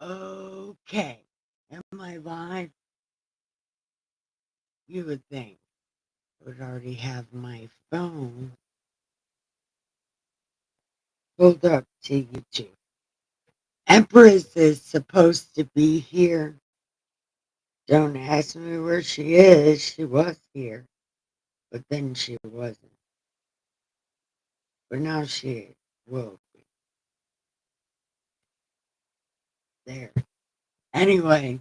Okay. Am I live? You would think I would already have my phone pulled up to YouTube. Empress is supposed to be here. Don't ask me where she is. She was here, but then she wasn't. But now she will be there. Anyway,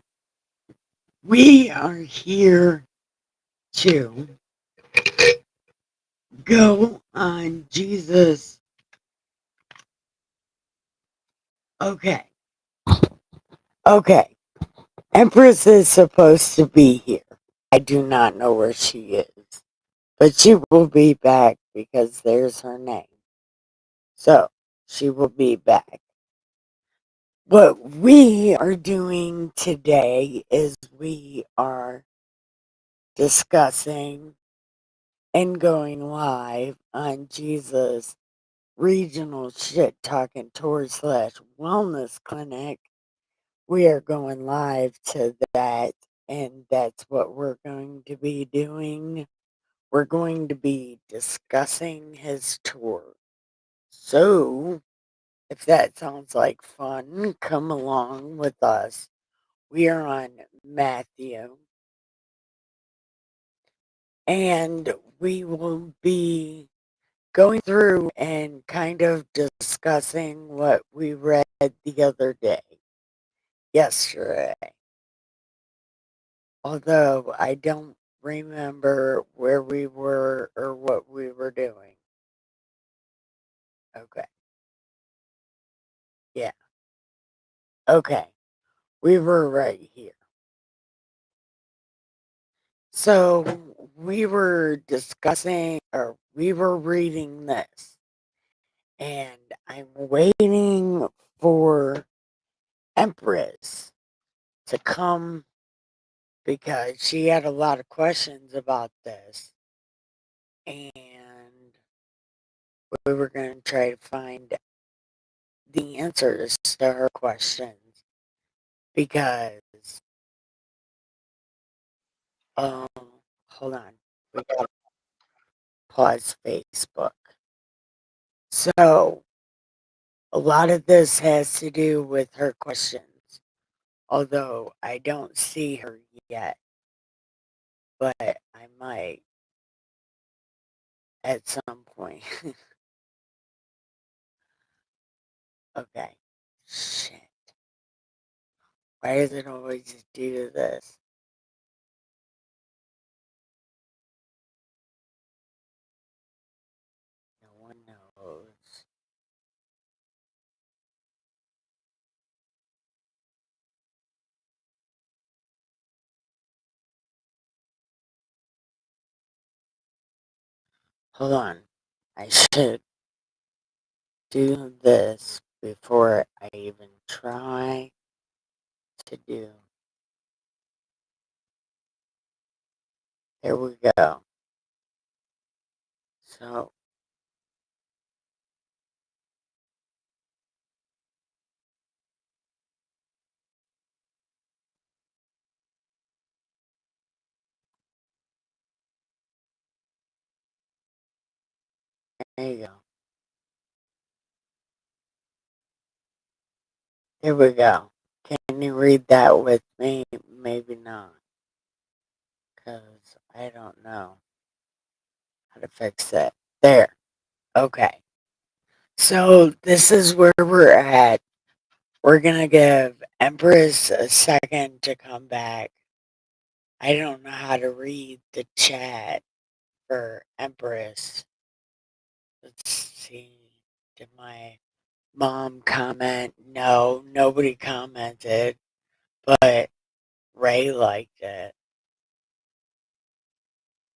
we are here to go on Jesus. Okay. Okay. Empress is supposed to be here. I do not know where she is, but she will be back because there's her name. So she will be back. What we are doing today is we are discussing and going live on Jesus Regional Shit Talking / Wellness Clinic. We are going live to that, and that's what we're going to be doing. We're going to be discussing his tour. So, if that sounds like fun, come along with us. We are on Matthew, and we will be going through and kind of discussing what we read the other day, yesterday. Although I don't remember where we were or what we were doing. Okay. Yeah. Okay. We were right here. So we were discussing, or we were reading this, and I'm waiting for Empress to come because she had a lot of questions about this, and we were going to try to find the answers to her questions because, um, hold on, we got to pause Facebook. So a lot of this has to do with her questions, although I don't see her yet, but I might at some point. Okay. Shit. Why does it always do this? No one knows. Hold on. I should do this before I even try to do. There we go. So, there you go. Here we go. Can you read that with me? Maybe not, because I don't know how to fix it. There. Okay. So, this is where we're at. We're going to give Empress a second to come back. I don't know how to read the chat for Empress. Let's see. Did my mom comment? No, nobody commented, but Ray liked it.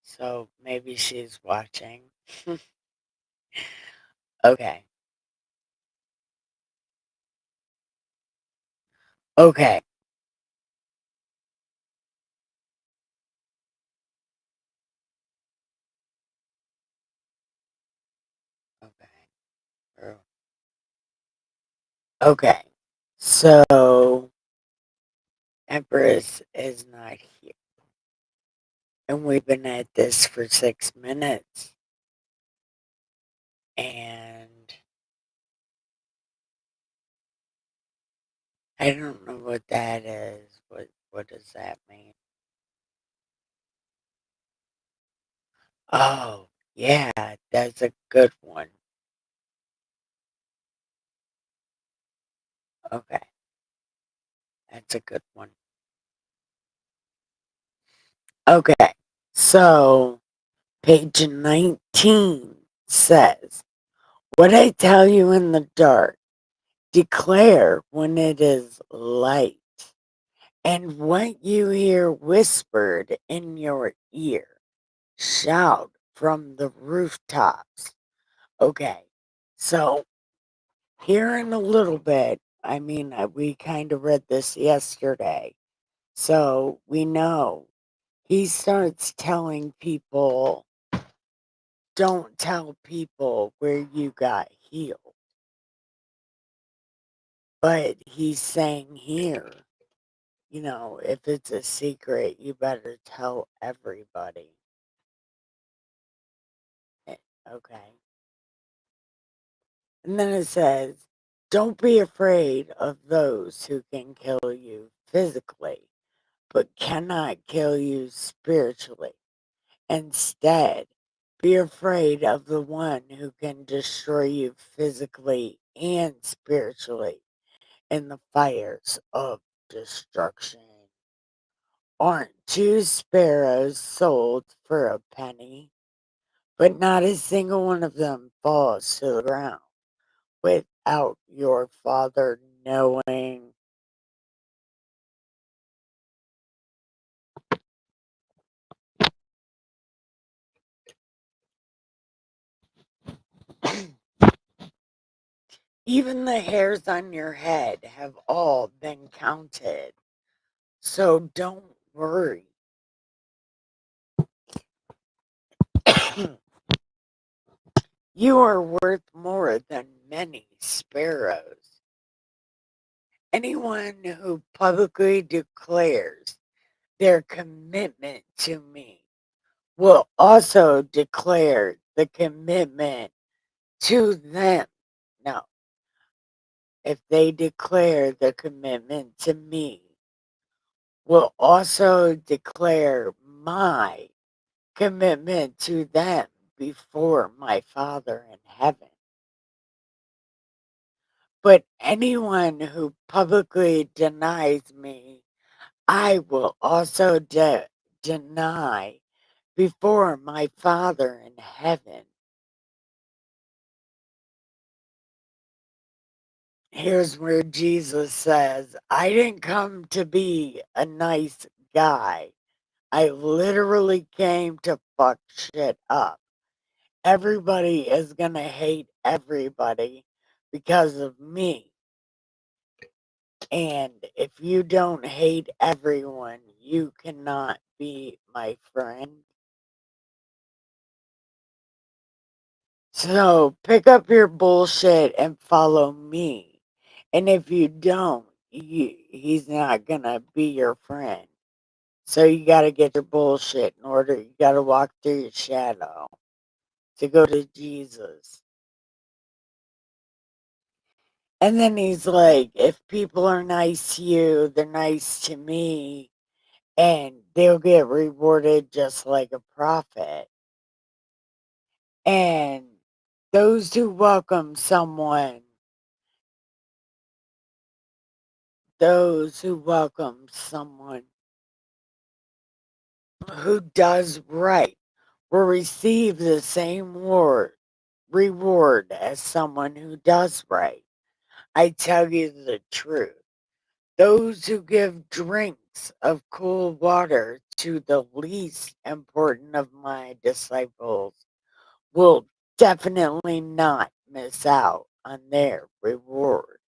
So maybe she's watching. Okay. Okay. Okay. Okay. So Empress is not here. And we've been at this for 6 minutes. And I don't know what that is. What does that mean? Oh, yeah, that's a good one. Okay, that's a good one. Okay, so page 19 says, what I tell you in the dark, declare when it is light, and what you hear whispered in your ear, shout from the rooftops. Okay, so here in a little bit, I mean, we kind of read this yesterday, so we know he starts telling people, don't tell people where you got healed. But he's saying here, if it's a secret, you better tell everybody. Okay. And then it says, don't be afraid of those who can kill you physically, but cannot kill you spiritually. Instead, be afraid of the one who can destroy you physically and spiritually in the fires of destruction. Aren't two sparrows sold for a penny? But not a single one of them falls to the ground without your Father knowing. Even the hairs on your head have all been counted. So don't worry. You are worth more than many sparrows. Anyone who publicly declares their commitment to me will also declare the commitment to them. No, if they declare the commitment to me, will also declare my commitment to them before my Father in heaven. But anyone who publicly denies me, I will also deny before my Father in heaven. Here's where Jesus says, I didn't come to be a nice guy. I literally came to fuck shit up. Everybody is going to hate everybody because of me. And if you don't hate everyone, you cannot be my friend. So pick up your bullshit and follow me. And if you don't, he's not going to be your friend. So you got to get your bullshit in order. You got to walk through your shadow to go to Jesus. And then he's like, if people are nice to you, they're nice to me, and they'll get rewarded just like a prophet. And those who welcome someone, those who welcome someone who does right will receive the same reward as someone who does right. I tell you the truth. Those who give drinks of cool water to the least important of my disciples will definitely not miss out on their reward.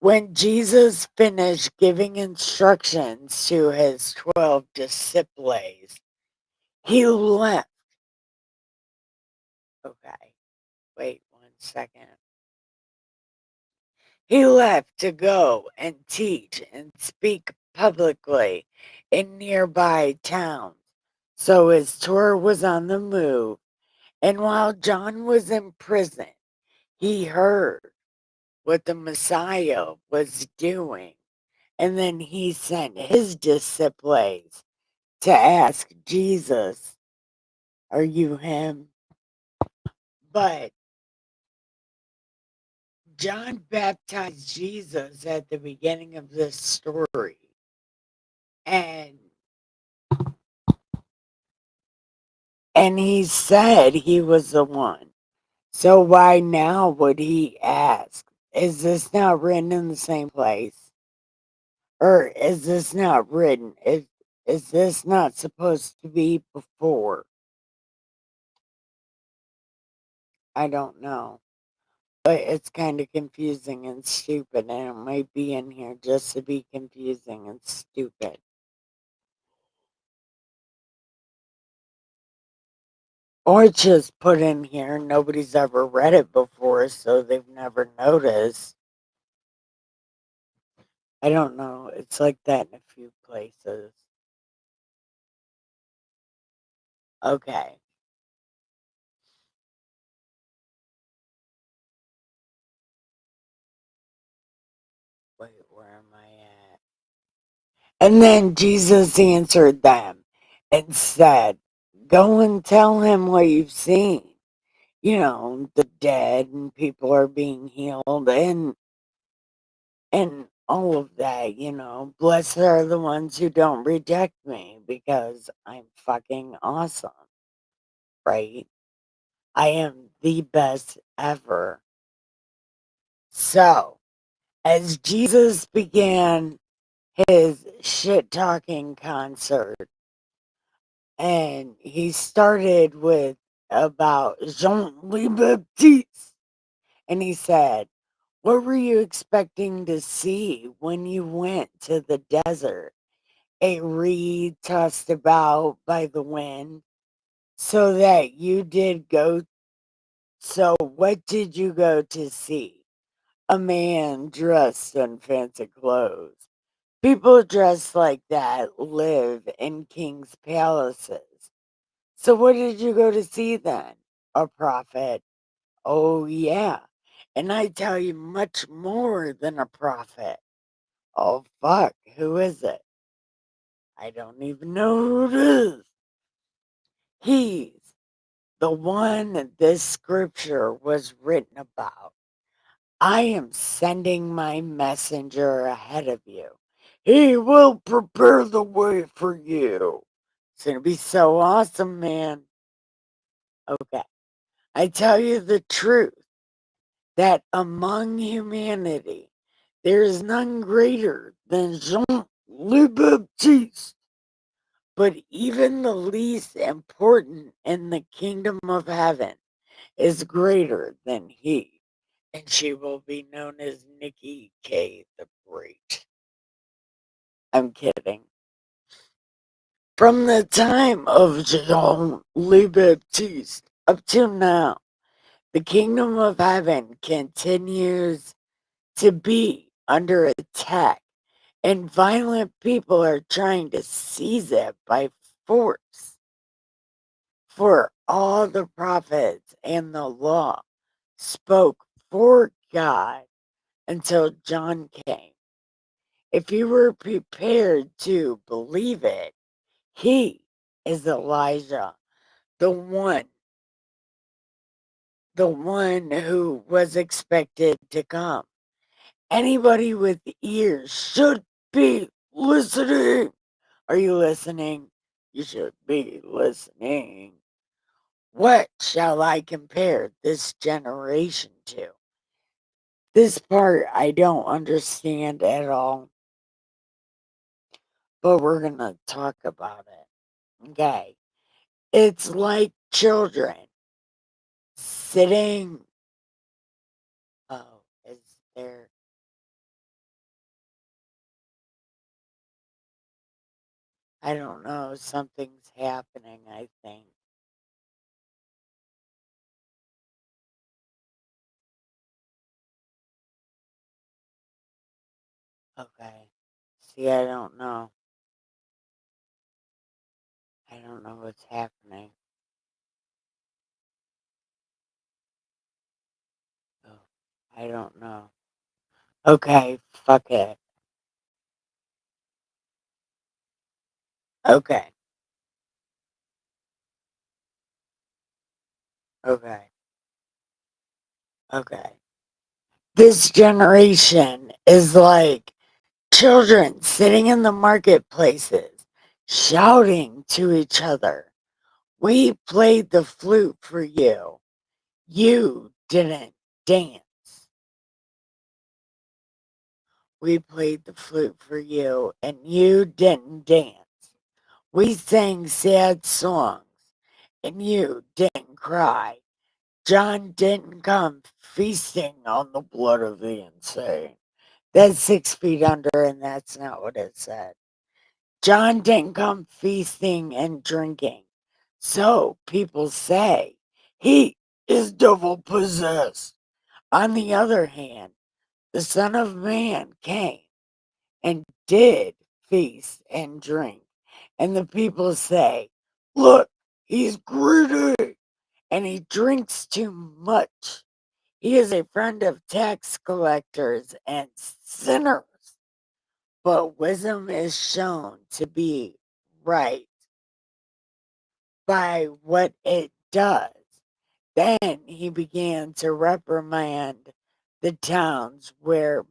When Jesus finished giving instructions to his 12 disciples, he left. Okay, wait 1 second. He left to go and teach and speak publicly in nearby towns. So his tour was on the move. And while John was in prison, he heard what the Messiah was doing. And then he sent his disciples to ask Jesus, "Are you him?" But John baptized Jesus at the beginning of this story. And he said he was the one. So why now would he ask? Is this not written in the same place? Or is this not written? Is this not supposed to be before? I don't know. But it's kind of confusing and stupid, and it might be in here just to be confusing and stupid. Or just put in here, nobody's ever read it before, so they've never noticed. I don't know. It's like that in a few places. Okay. Wait, where am I at? And then Jesus answered them and said, "Go and tell him what you've seen. You know, the dead and people are being healed and all of that, you know. Blessed are the ones who don't reject me because I'm fucking awesome, right? I am the best ever." So, as Jesus began his shit talking concert, and he started with about Jean Louis Baptiste, and he said, "What were you expecting to see when you went to the desert? A reed tossed about by the wind, so that you did go. So, what did you go to see? A man dressed in fancy clothes. People dressed like that live in king's palaces. So, what did you go to see then? A prophet? Oh, yeah. And I tell you much more than a prophet. Oh, fuck. Who is it? I don't even know who it is. He's the one that this scripture was written about. I am sending my messenger ahead of you. He will prepare the way for you. It's going to be so awesome, man. Okay. I tell you the truth that among humanity, there is none greater than Jean Le Baptiste. But even the least important in the kingdom of heaven is greater than he, and she will be known as Nikki K the Great. I'm kidding. From the time of Jean Le Baptiste up to now, the kingdom of heaven continues to be under attack, and violent people are trying to seize it by force. For all the prophets and the law spoke for God until John came. If you were prepared to believe it, he is Elijah, the one, the one who was expected to come. Anybody with ears should be listening. Are you listening? You should be listening. What shall I compare this generation to? This part I don't understand at all, but we're going to talk about it. Okay. It's like children sitting. Oh, is there? I don't know. Something's happening, I think. Okay. See, I don't know. I don't know what's happening. Oh, I don't know. Okay, fuck it. Okay, okay, okay. This generation is like children sitting in the marketplaces, shouting to each other. We played the flute for you. You didn't dance. We played the flute for you, and you didn't dance. We sang sad songs, and you didn't cry. John didn't come feasting on the blood of the insane. That's 6 feet under, and that's not what it said. John didn't come feasting and drinking. So people say he is devil possessed. On the other hand, the Son of Man came and did feast and drink. And the people say, look, he's greedy and he drinks too much. He is a friend of tax collectors and sinners. But wisdom is shown to be right by what it does. Then he began to reprimand the towns where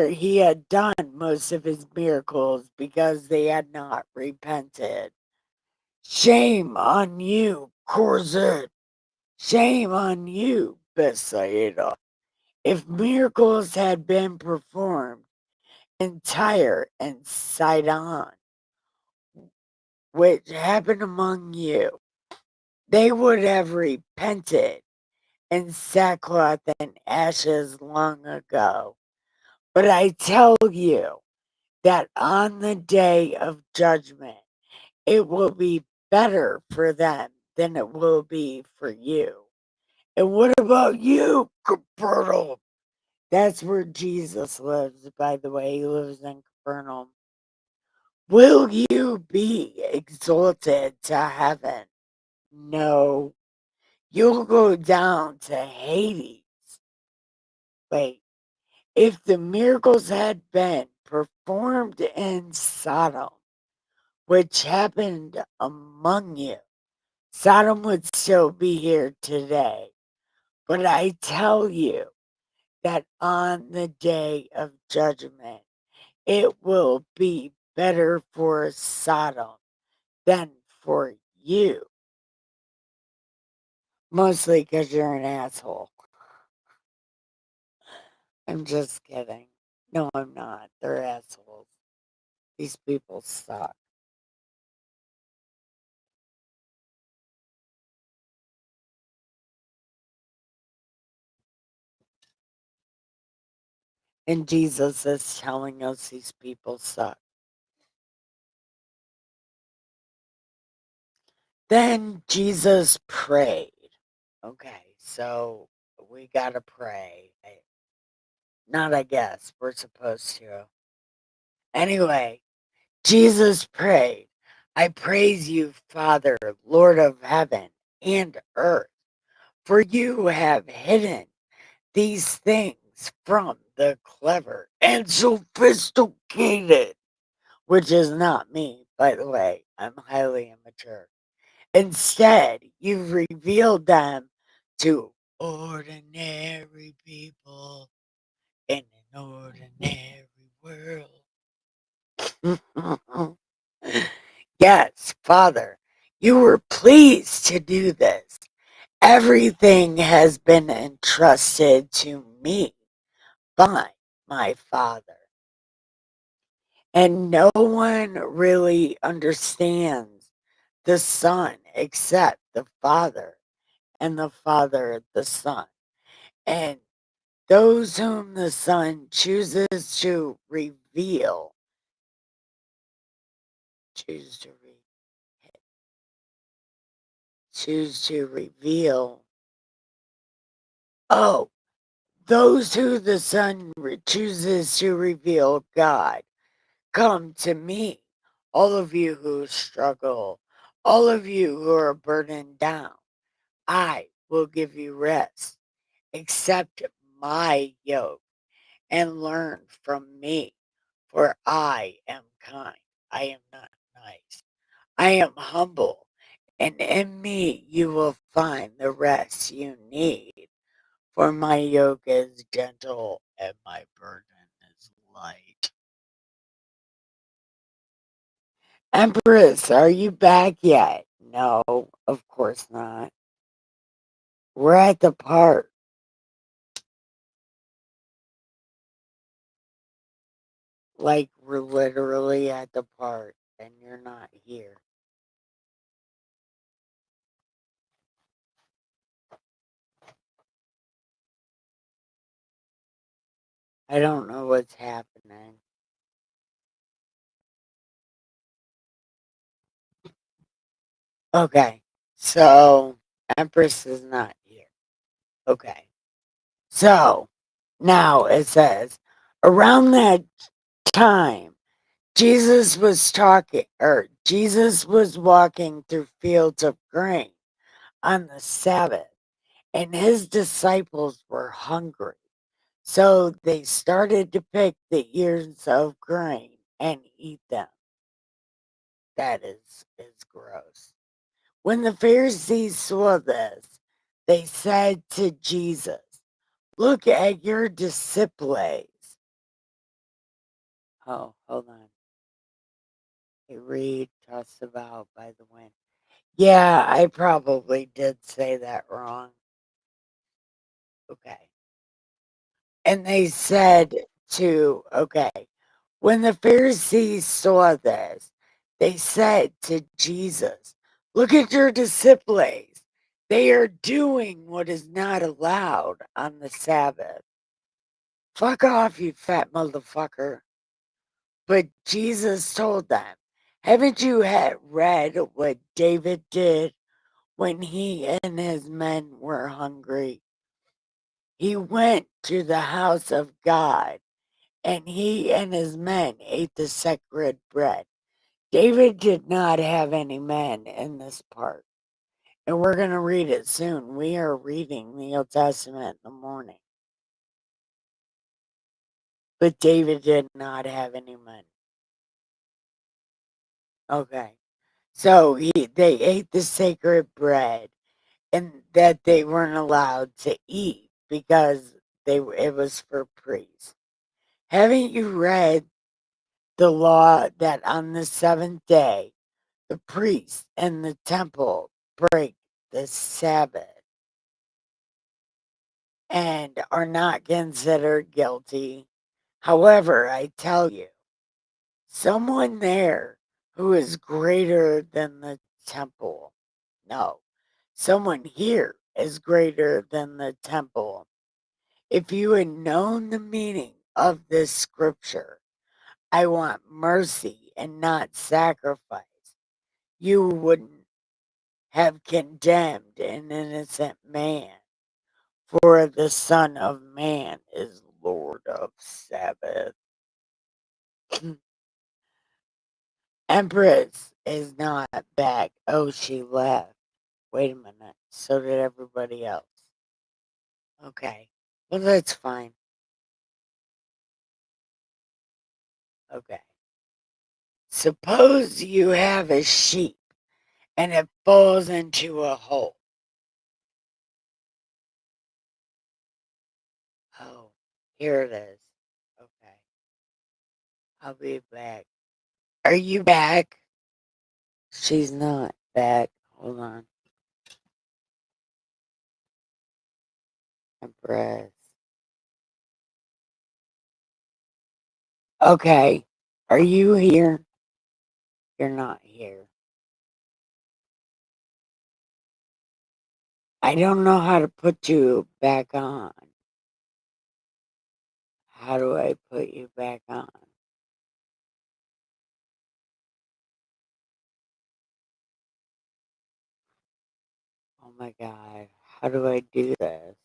he had done most of his miracles because they had not repented. Shame on you, Corzin! Shame on you, Bethsaida! If miracles had been performed in Tyre and Sidon, which happened among you, they would have repented in sackcloth and ashes long ago. But I tell you that on the day of judgment, it will be better for them than it will be for you. And what about you, Capernaum? That's where Jesus lives, by the way. He lives in Capernaum. Will you be exalted to heaven? No. You'll go down to Hades. Wait, if the miracles had been performed in Sodom, which happened among you, Sodom would still be here today. But I tell you that on the day of judgment, it will be better for Sodom than for you. Mostly because you're an asshole. I'm just kidding. No, I'm not. They're assholes. These people suck. And Jesus is telling us these people suck. Then Jesus prayed. Okay, so we gotta pray. Not, I guess. We're supposed to. Anyway, Jesus prayed, I praise you, Father, Lord of heaven and earth, for you have hidden these things from the clever and sophisticated, which is not me, by the way. I'm highly immature. Instead, you've revealed them to ordinary people in an ordinary world. Yes, Father, you were pleased to do this. Everything has been entrusted to me by my Father. And no one really understands the Son except the Father, and the Father the Son. And those whom the Son chooses to reveal, choose to choose to reveal Oh, those who the Son chooses to reveal God, come to me. All of you who struggle, all of you who are burdened down, I will give you rest. Accept my yoke and learn from me, for I am kind. I am not nice. I am humble, and in me you will find the rest you need. For my yoke is gentle and my burden is light. Empress, are you back yet? No, of course not. We're at the park. Like, we're literally at the park, and you're not here. I don't know what's happening. Okay, so Empress is not here. Okay, so now it says around that time, Jesus was walking through fields of grain on the Sabbath, and his disciples were hungry. So they started to pick the ears of grain and eat them. That is gross. When the Pharisees saw this, they said to Jesus, "Look at your disciples." Oh, hold on. They reed tossed about by the wind. Yeah, I probably did say that wrong. Okay. And they said okay, when the Pharisees saw this, they said to Jesus, "Look at your disciples. They are doing what is not allowed on the Sabbath." Fuck off, you fat motherfucker. But Jesus told them, "Haven't you read what David did when he and his men were hungry? He went to the house of God, and he and his men ate the sacred bread." David did not have any men in this part, and we're going to read it soon. We are reading the Old Testament in the morning. But David did not have any men. Okay. So they ate the sacred bread, and that they weren't allowed to eat because it was for priests. Haven't you read the law that on the seventh day the priests and the temple break the Sabbath and are not considered guilty? However, I tell you, someone there who is greater than the temple. No, someone here is greater than the temple. If you had known the meaning of this scripture, "I want mercy and not sacrifice," you wouldn't have condemned an innocent man, for the Son of Man is Lord of Sabbath. Empress is not back. Oh, she left. Wait a minute. So did everybody else. Okay. Well, that's fine. Okay. Suppose you have a sheep and it falls into a hole. Oh, here it is. Okay. I'll be back. Are you back? She's not back. Hold on. Empress. Okay. Are you here? You're not here. I don't know how to put you back on. How do I put you back on? Oh my God. How do I do this?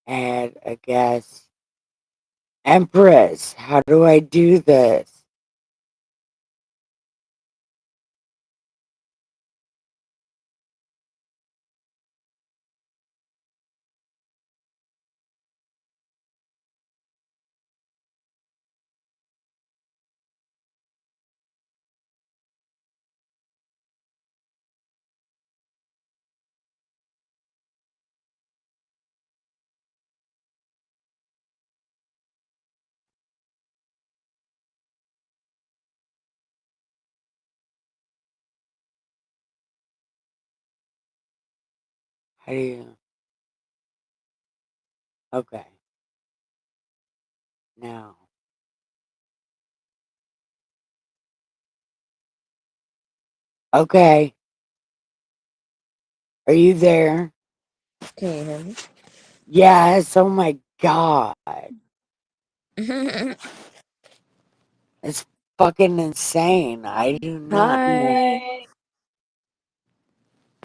add a guest. Empress, how do I do this? How do you? Okay, now. Okay, are you there? Can you hear me? Yes, oh my god. It's fucking insane. I do not know. Hi.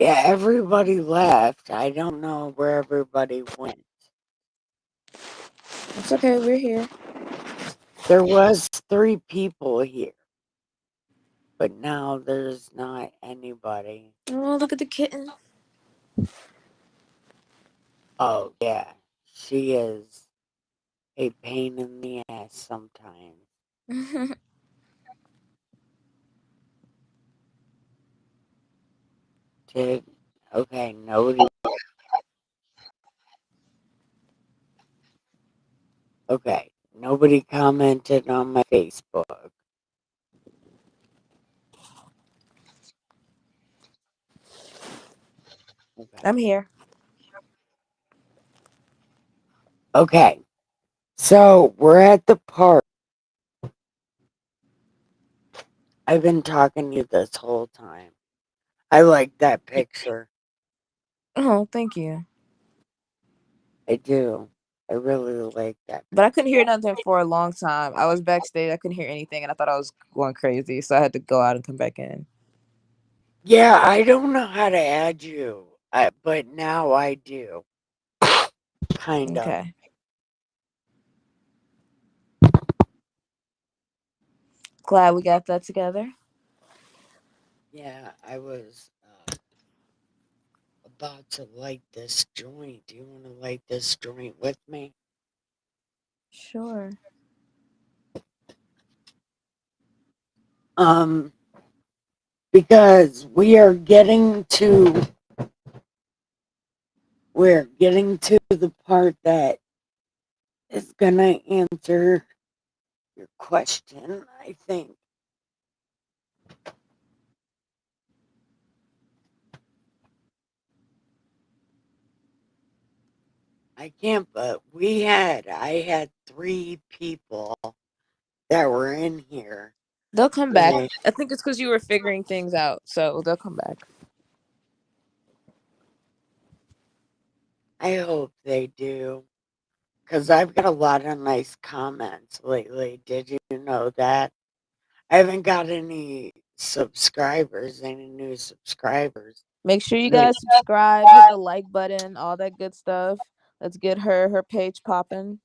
Yeah, everybody left. I don't know where everybody went. It's okay. We're here. There was 3 people here, but now there's not anybody. Oh, look at the kitten. Oh yeah, she is a pain in the ass sometimes. Did okay, nobody okay. Nobody commented on my Facebook. Okay. I'm here. Okay. So we're at the park. I've been talking to you this whole time. I like that picture. Oh, thank you. I do. I really like that But I couldn't hear picture. nothing for a long time. I was backstage. I couldn't hear anything, and I thought I was going crazy, so I had to go out and come back in. Yeah, I don't know how to add you, but now I do. Kind of. Okay. Glad we got that together. Yeah, I was about to light this joint. Do you want to light this joint with me? Sure. Um, because we're getting to the part that is gonna answer your question, I think. I can't, but I had 3 people that were in here. They'll come And back. I think it's because you were figuring things out, so they'll come back. I hope they do. Because I've got a lot of nice comments lately. Did you know that? I haven't got any new subscribers. Make sure you Like, guys subscribe, hit the like button, all that good stuff. Let's get her page popping.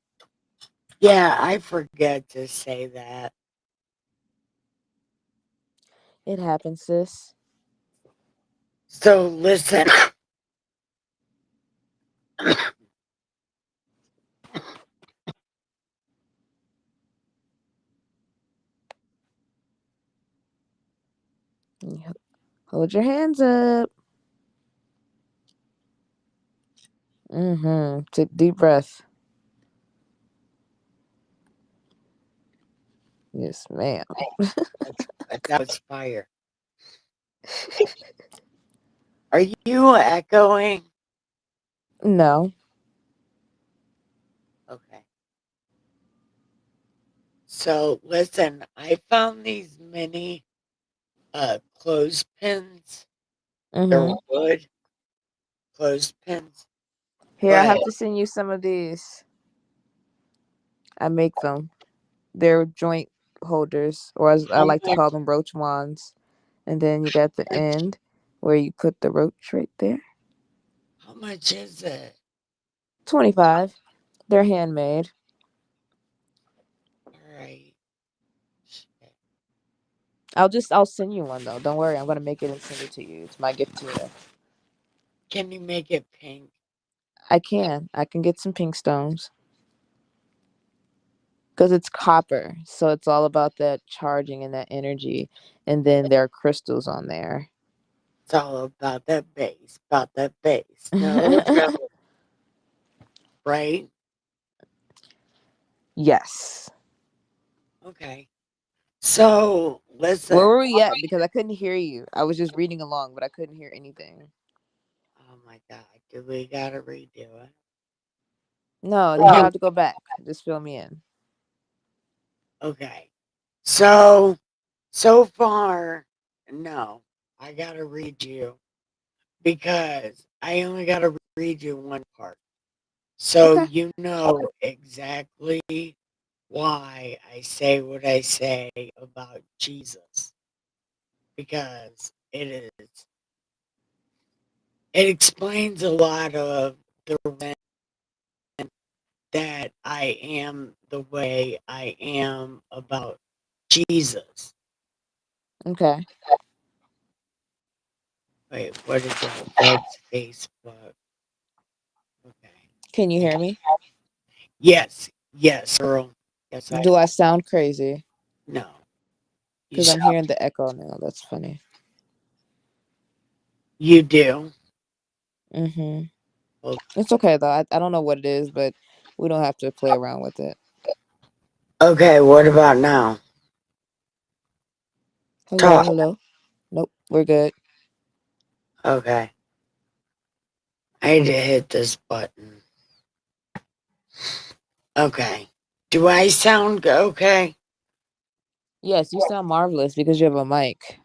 yeah, I forget to say that. It happens, sis. So listen, Hold your hands up. Take deep breath. Yes, ma'am. that was fire. Are you echoing? No. Okay. So listen, I found these mini clothespins. They're Mm-hmm. wood clothespins, Here, I but have to send you some of these. I make them. They're joint holders, or as I how like to much? call them, roach wands. And then you got the end where you put the roach right there. How much is it? $25. They're handmade. All right. Shit. I'll send you one though. Don't worry, I'm gonna make it and send it to you. It's my gift to you. Can you make it pink? I can. I can get some pink stones. Because it's copper. So it's all about that charging and that energy. And then there are crystals on there. It's all about that bass, about that bass. No, let's go. Right? Yes. Okay. So, Where listen. were we at? Because I couldn't hear you. I was just reading along, but I couldn't hear anything. Oh my God. Do we got to redo it? No, you don't No. have to go back. Just fill me in. Okay. So, so far, no. I got to read you because I only got to read you one part. So Okay. you know exactly why I say what I say about Jesus because it explains a lot of the reason that I am the way I am about Jesus. Okay. Wait, what is that? That's Facebook. Okay. Can you hear me? Yes, yes, girl. Yes, I Do I sound crazy? no. You Because I'm sound hearing the echo now. That's funny. you do. Mm-hmm. Well, It's okay though. I don't know what it is, but we don't have to play around with it. okay, what about now? Hello, Talk. hello. Nope, we're good. Okay. I had to hit this button. Okay. Do I sound okay? Yes, you sound marvelous because you have a mic.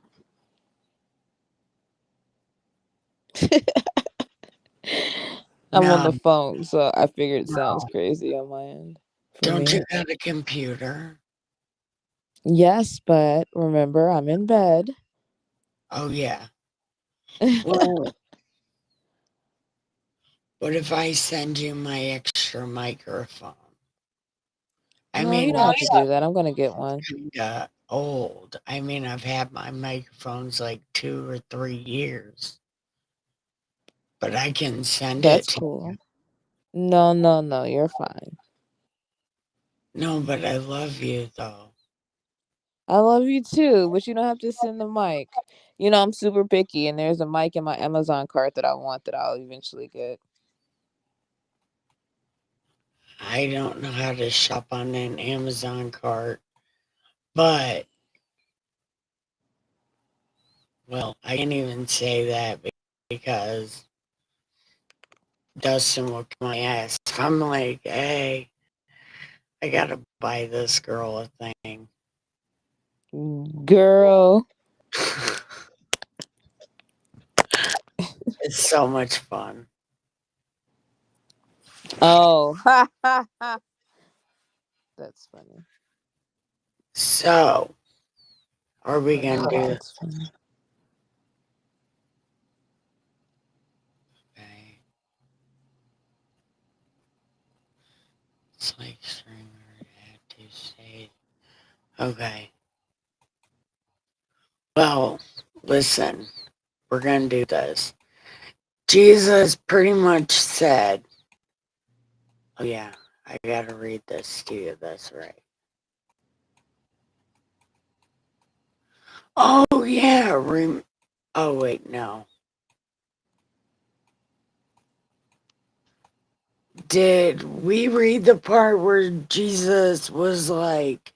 I'm on No, the phone, so I figured it sounds no. crazy on my end for Don't you me. got a computer? Yes, but remember, I'm in bed. Oh, yeah. Well, what if I send you my extra microphone? I No, you mean, don't have to it's do that. I'm gonna get one. kinda old. I mean, I've had my microphones like 2 or 3 years, but I can send it That's to you. cool. No, no, no, you're fine. No, but I love you though. I love you too, but you don't have to send the mic. You know, I'm super picky, and there's a mic in my Amazon cart that I want that I'll eventually get. I don't know how to shop on an Amazon cart, but well, I can't even say that because Dustin will kick my ass. If I'm like, hey, I gotta buy this girl a thing. Girl. It's so much fun. Oh, ha ha ha. That's funny. So, are we But gonna no, do that's funny. okay? It's like streamer had to say okay. Well, listen, we're gonna do this. Jesus pretty much said, oh yeah, I gotta read this to you, that's right. Oh yeah, oh wait, no. Did we read the part where Jesus was like,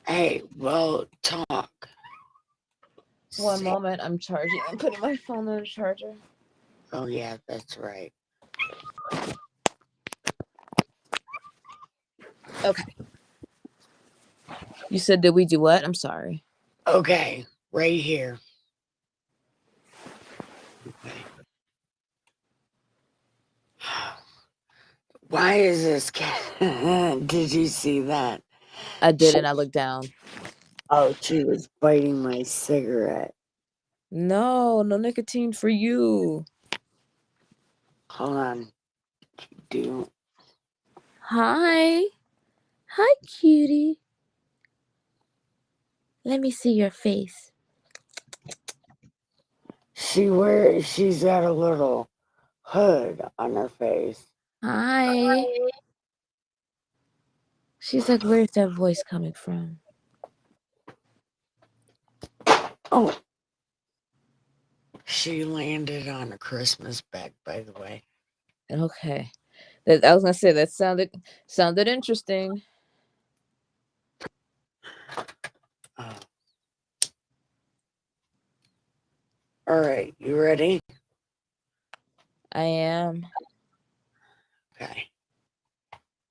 hey, well, talk. One Say, moment, I'm charging. I'm putting my phone on the charger. oh yeah, that's right. Okay. You said, did we do what? I'm sorry. Okay, right here. Why is this cat? Did you see that? I She, didn't. I looked down. oh, she was biting my cigarette. No, no nicotine for you. Hold on. Do Hi. Hi, cutie. Let me see your face. she's got a little hood on her face. Hi. She's like, where's that voice coming from? Oh, she landed on a Christmas bag, by the way. Okay. I was gonna say that sounded interesting. Oh. All right, you ready? I am. Okay.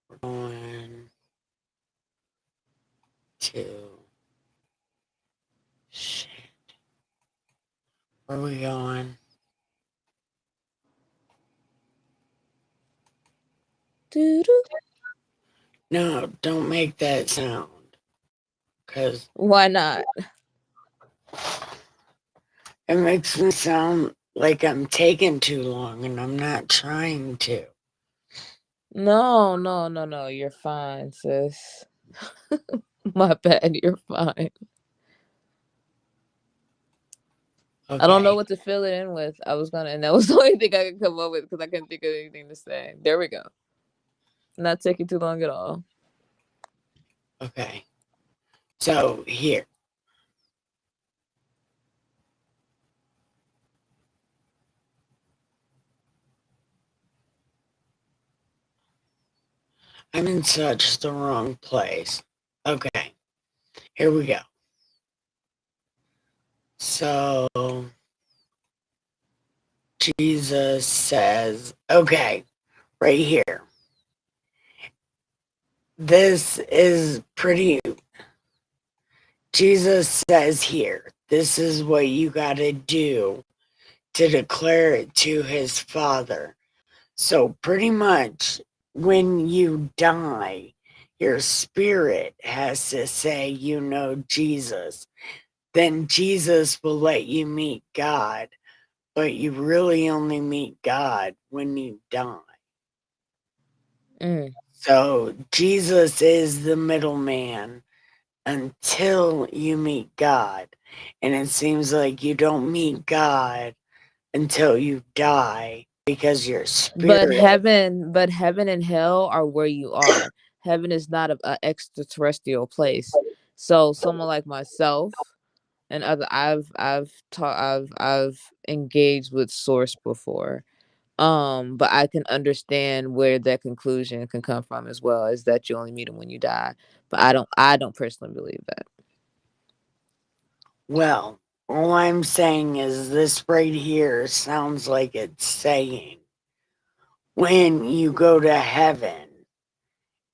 We're going to shit. Where are we going? Doo-doo. No, don't make that sound. Because Why not? it makes me sound like I'm taking too long and I'm not trying to. No, no, no, no. You're fine, sis. My bad. You're fine. I don't know Okay. what to fill it in with. I was gonna, and that was the only thing I could come up with because I couldn't think of anything to say. There we go. Not taking too long at all. Okay. So here. I'm in such the wrong place. Okay. Here we go. So Jesus says, okay, right here. This is pretty. Jesus says here, this is what you got to do to declare it to his Father. So, pretty much, when you die, your spirit has to say, you know, Jesus. Then Jesus will let you meet God, but you really only meet God when you die. Mm. So, Jesus is the middleman until you meet God. And it seems like you don't meet God until you die because your spirit. But heaven and hell are where you are. Heaven is not a extraterrestrial place. So someone like myself and other, I've engaged with source before. But I can understand where that conclusion can come from as well, is that you only meet him when you die. But I don't personally believe that. Well, all I'm saying is this right here sounds like it's saying when you go to heaven,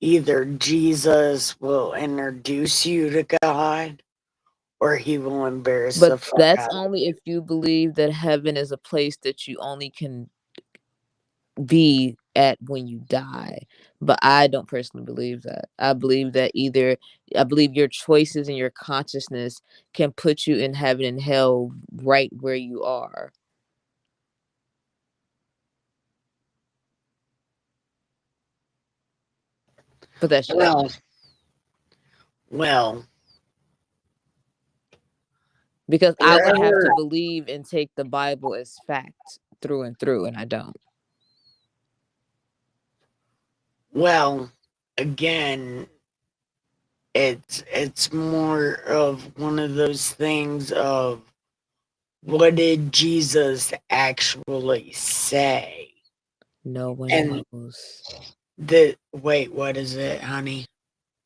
either Jesus will introduce you to God or he will embarrass But the fuck that's out of only you. if you believe that heaven is a place that you only can be at when you die. But I don't personally believe that. I believe your choices and your consciousness can put you in heaven and hell right where you are. But that's just Well, me. well, Because I would have to wherever, believe and take the Bible as fact through and through, and I don't. well, again, it's more of one of those things of what did Jesus actually say? No one And knows. the wait, what is it, honey?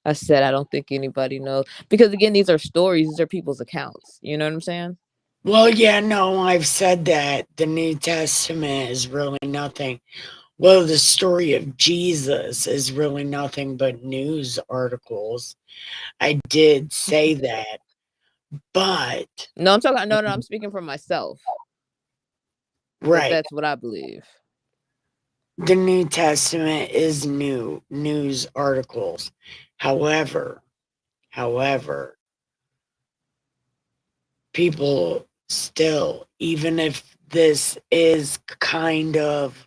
I said I don't think anybody knows. Because again, these are stories, these are people's accounts. You know what I'm saying? Well, yeah, no, I've said that the New Testament is really nothing. Well, the story of Jesus is really nothing but news articles. I did say that, but No, I'm talking no, no, I'm speaking for myself. That right. that's what I believe. The New Testament is new news articles. However, however, people still, even if this is kind of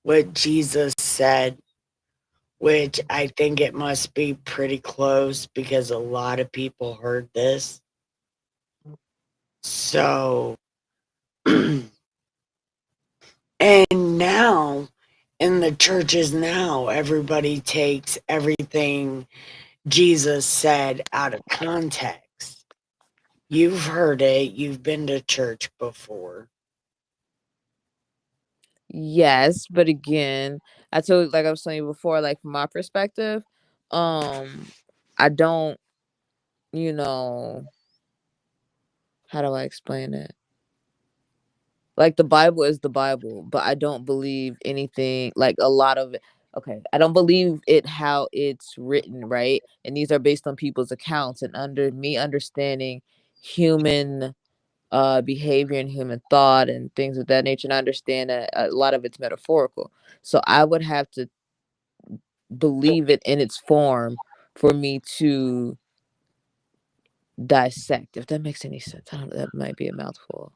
what Jesus said, which I think it must be pretty close because a lot of people heard this. So, and now in the churches now, everybody takes everything Jesus said out of context. You've heard it, you've been to church before. Yes, but again, I told like I was saying before, like from my perspective, I don't, you know, how do I explain it? Like the Bible is the Bible, but I don't believe anything like a lot of it. Okay, I don't believe it how it's written, right? And these are based on people's accounts and under me understanding human behavior and human thought and things of that nature. And I understand that a lot of it's metaphorical. So I would have to believe it in its form for me to dissect, if that makes any sense. I don't know, that might be a mouthful.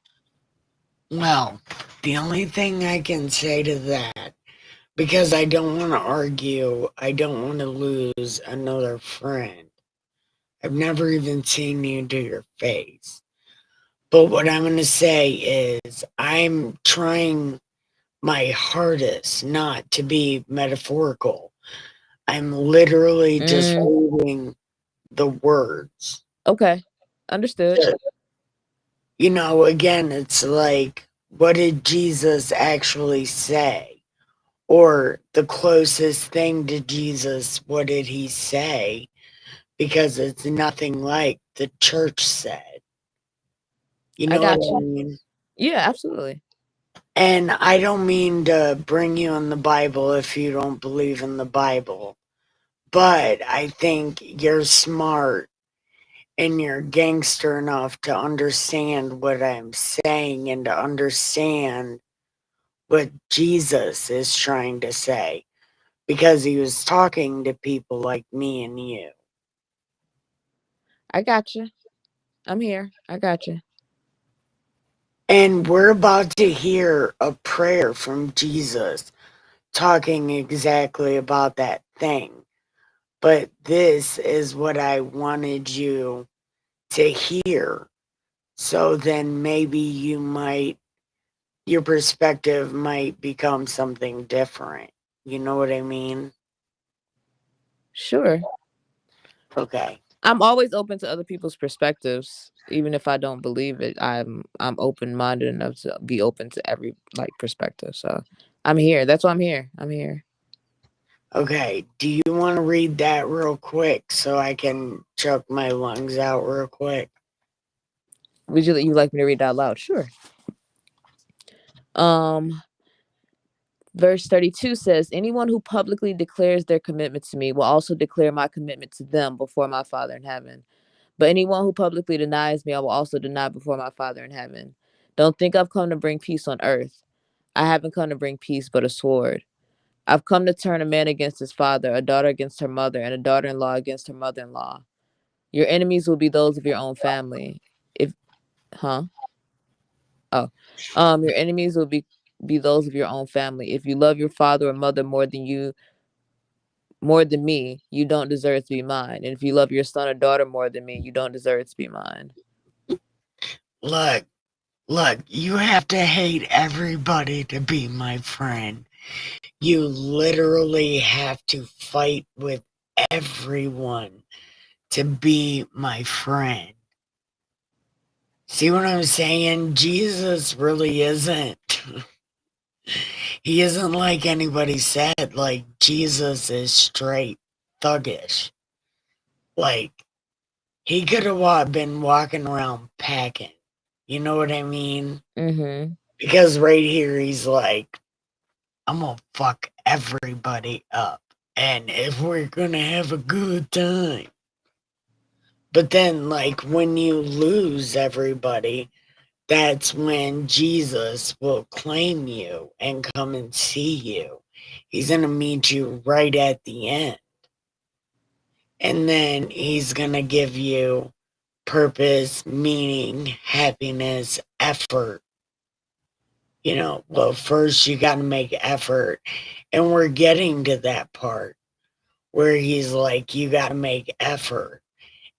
Well, the only thing I can say to that, because I don't want to argue, I don't want to lose another friend. I've never even seen you to your face. But what I'm going to say is, I'm trying my hardest not to be metaphorical. I'm literally just Mm, reading the words. okay, understood. So, you know, again, it's like, what did Jesus actually say? Or the closest thing to Jesus, what did he say? Because it's nothing like the church said. You I know what got I you. mean? Yeah, absolutely. And I don't mean to bring you in the Bible if you don't believe in the Bible, but I think you're smart and you're gangster enough to understand what I'm saying and to understand what Jesus is trying to say because he was talking to people like me and you. I got you. I'm here. I got you. And we're about to hear a prayer from Jesus talking exactly about that thing. But this is what I wanted you to hear. So then maybe your perspective might become something different. You know what I mean? Sure. Okay. I'm always open to other people's perspectives, even if I don't believe it. I'm open minded enough to be open to every like perspective. So I'm here. That's why I'm here. I'm here. Okay. Do you want to read that real quick so I can choke my lungs out real quick? Would you like me to read that out loud? Sure. Um, Verse 32 says, "Anyone who publicly declares their commitment to me will also declare my commitment to them before my Father in heaven. But anyone who publicly denies me, I will also deny before my Father in heaven. Don't think I've come to bring peace on earth. I haven't come to bring peace, but a sword. I've come to turn a man against his father, a daughter against her mother, and a daughter-in-law against her mother-in-law. Your enemies will be those of your own family. If, huh? Oh, your enemies will be those of your own family. If you love your father or mother more than me, you don't deserve to be mine. And if you love your son or daughter more than me, you don't deserve to be mine." Look, look, you have to hate everybody to be my friend. You literally have to fight with everyone to be my friend. See what I'm saying? Jesus really isn't. He isn't like anybody said. Like, Jesus is straight thuggish. Like, he could have been walking around packing. You know what I mean? Mm-hmm. Because right here, he's like, I'm gonna fuck everybody up. And if we're gonna have a good time. But then, like, when you lose everybody, that's when Jesus will claim you and come and see you. He's going to meet you right at the end. And then he's going to give you purpose, meaning, happiness, effort. Well, first you got to make effort. And we're getting to that part where he's like, you got to make effort.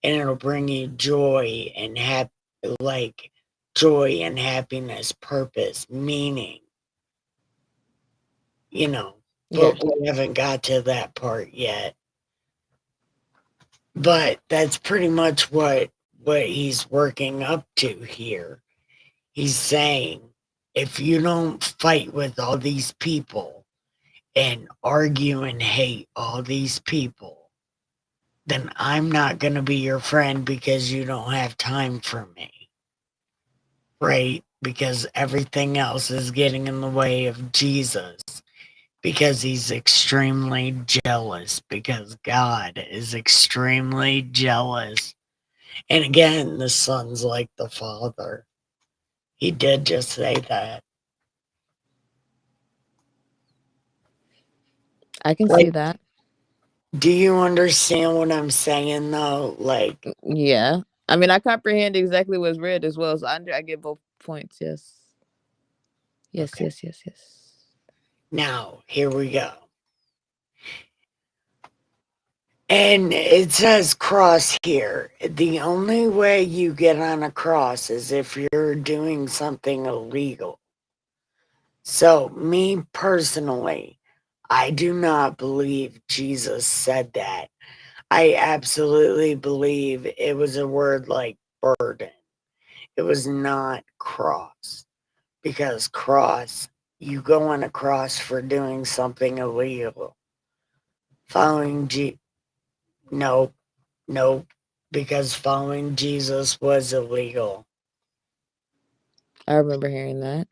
And it'll bring you joy and joy and happiness, purpose, meaning, Yeah. but we haven't got to that part yet. But that's pretty much what he's working up to here. He's saying, if you don't fight with all these people and argue and hate all these people, then I'm not going to be your friend because you don't have time for me. Right? Because everything else is getting in the way of Jesus. Because he's extremely jealous. Because God is extremely jealous. And again, the son's like the father. He did just say that. I can see Like, that. do you understand what I'm saying though? Like, Yeah. I mean, I comprehend exactly what's read as well, so I get both points. Yes. Yes, okay. yes, yes, yes. Now, here we go. And it says cross here. The only way you get on a cross is if you're doing something illegal. So, me personally, I do not believe Jesus said that. I absolutely believe it was a word like burden. It was not cross. Because cross, you go on a cross for doing something illegal. Following nope, nope, because following Jesus was illegal. I remember hearing that.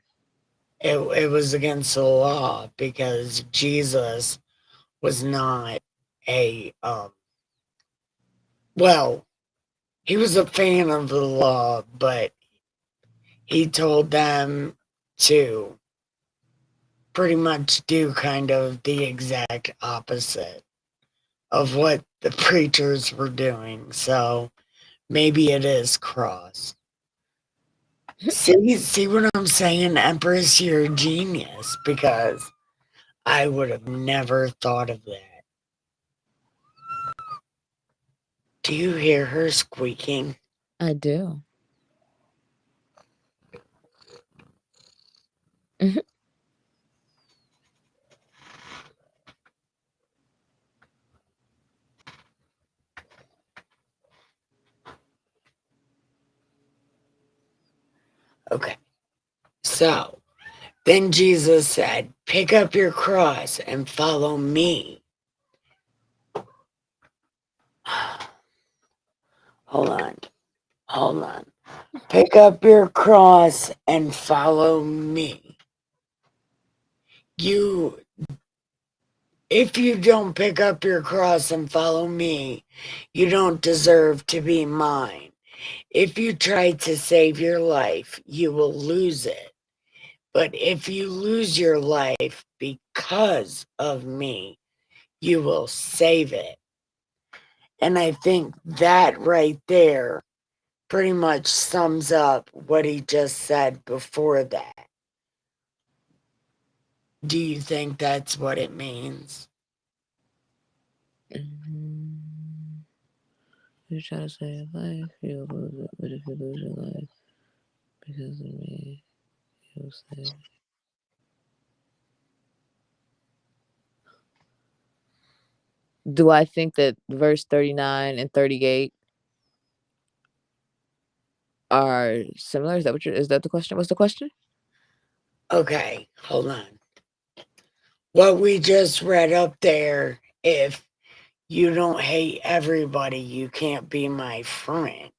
It was against the law because Jesus was not a well, he was a fan of the law, but he told them to pretty much do kind of the exact opposite of what the preachers were doing. So maybe it is cross. See what I'm saying, Empress? You're a genius because I would have never thought of that. Do you hear her squeaking? I do. Mhm. Okay. So then Jesus said, pick up your cross and follow me. Hold on. Hold on. Pick up your cross and follow me. You, if you don't pick up your cross and follow me, you don't deserve to be mine. If you try to save your life, you will lose it. But if you lose your life because of me, you will save it. And I think that right there pretty much sums up what he just said before that. Do you think that's what it means? Mhm. You try to save your life, you'll lose it. But if you lose your life because of me, you'll save it. Do I think that verse 39 and 38 are similar? Is that is that the question? What's the question? Okay, hold on. What we just read up there, if you don't hate everybody, you can't be my friend.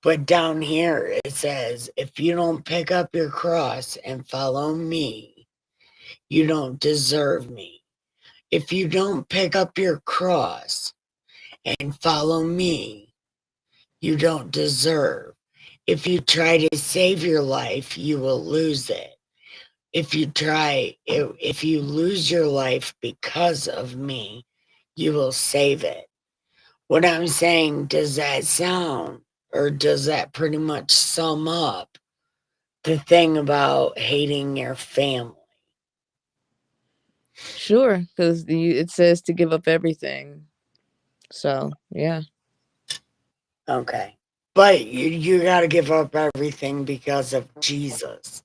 But down here it says, if you don't pick up your cross and follow me, you don't deserve me. If you don't pick up your cross and follow me, you don't deserve. If you try to save your life, you will lose it. if you try, if you lose your life because of me, you will save it. What I'm saying, does that sound, or does that pretty much sum up the thing about hating your family? Sure, because it says to give up everything. So yeah. Okay. But you got to give up everything because of Jesus.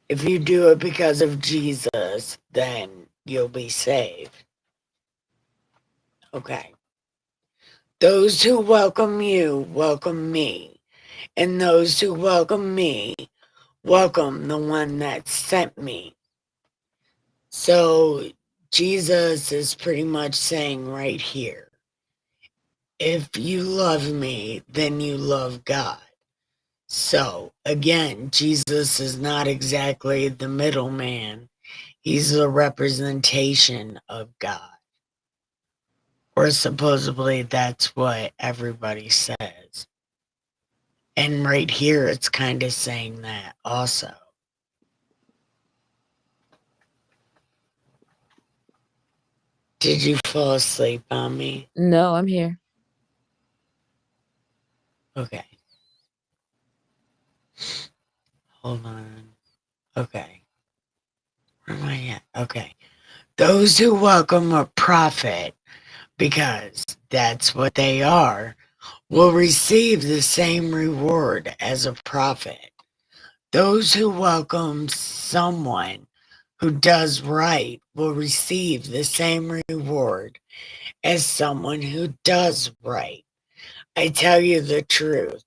If you do it because of Jesus, then you'll be saved. Okay. Those who welcome you welcome me, and those who welcome me welcome the one that sent me. So Jesus is pretty much saying right here, if you love me, then you love God. So again, Jesus is not exactly the middleman. He's a representation of God. Or supposedly that's what everybody says. And right here, it's kind of saying that also. Did you fall asleep on me? No, I'm here. Okay. Hold on. Okay. Where am I at? Okay. Those who welcome a prophet, because that's what they are, will receive the same reward as a prophet. Those who welcome someone who does right will receive the same reward as someone who does right. I tell you the truth.